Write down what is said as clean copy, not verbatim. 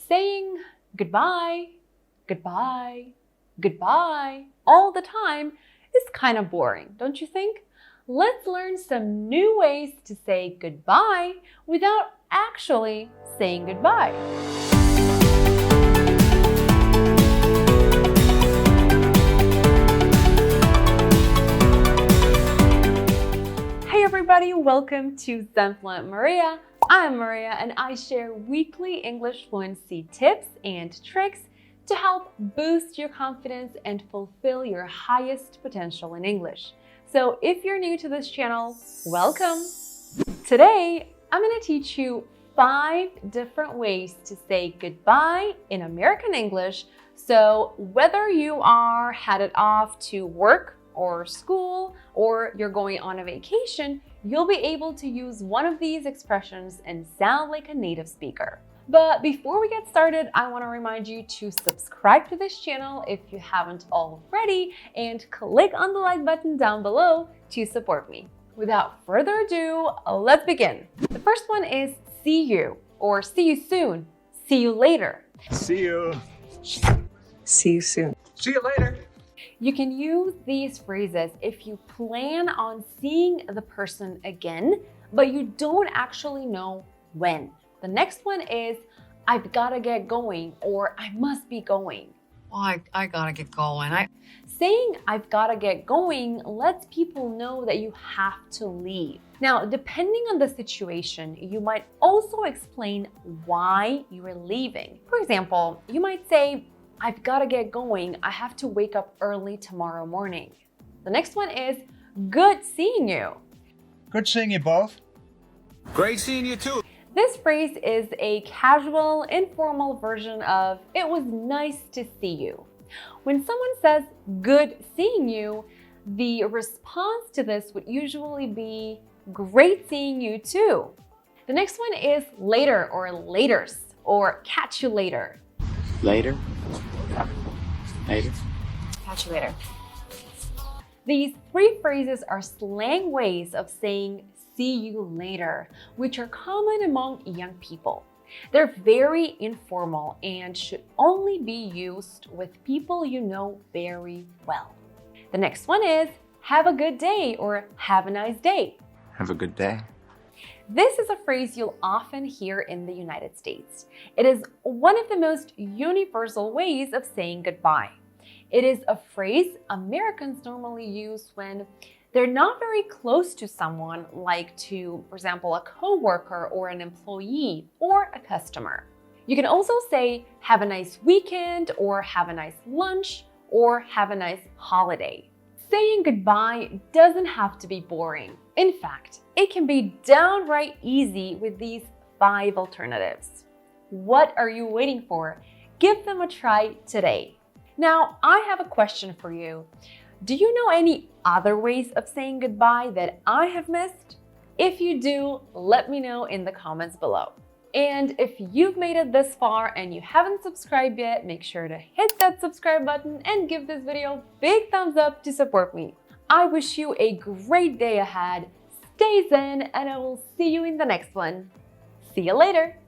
Saying goodbye, goodbye, goodbye all the time is kind of boring, don't you think? Let's learn some new ways to say goodbye without actually saying goodbye. Hey everybody, welcome to Zenfluent Maria. I'm Maria and I share weekly English fluency tips and tricks to help boost your confidence and fulfill your highest potential in English. So if you're new to this channel, welcome. Today, I'm going to teach you 5 different ways to say goodbye in American English. So whether you are headed off to work or school, or you're going on a vacation, you'll be able to use one of these expressions and sound like a native speaker. But before we get started, I want to remind you to subscribe to this channel if you haven't already, and click on the like button down below to support me. Without further ado, let's begin. The first one is see you, or see you soon, see you later. See you. See you soon. See you later. You can use these phrases if you plan on seeing the person again, but you don't actually know when. The next one is, I've gotta get going, or I must be going. Oh, I gotta get going. Saying I've gotta get going lets people know that you have to leave. Now, depending on the situation, you might also explain why you are leaving. For example, you might say, I've gotta get going. I have to wake up early tomorrow morning. The next one is, good seeing you. Good seeing you both. Great seeing you too. This phrase is a casual, informal version of, it was nice to see you. When someone says, good seeing you, the response to this would usually be, great seeing you too. The next one is later or laters, or catch you later. Later. Later. Catch you later. These 3 phrases are slang ways of saying see you later, which are common among young people. They're very informal and should only be used with people you know very well. The next one is have a good day or have a nice day. Have a good day. This is a phrase you'll often hear in the United States. It is one of the most universal ways of saying goodbye. It is a phrase Americans normally use when they're not very close to someone, like to, for example, a coworker or an employee or a customer. You can also say, have a nice weekend, or have a nice lunch, or have a nice holiday. Saying goodbye doesn't have to be boring. In fact, it can be downright easy with these 5 alternatives. What are you waiting for? Give them a try today. Now, I have a question for you. Do you know any other ways of saying goodbye that I have missed? If you do, let me know in the comments below. And if you've made it this far and you haven't subscribed yet, make sure to hit that subscribe button and give this video a big thumbs up to support me. I wish you a great day ahead. Stay zen, and I will see you in the next one. See you later.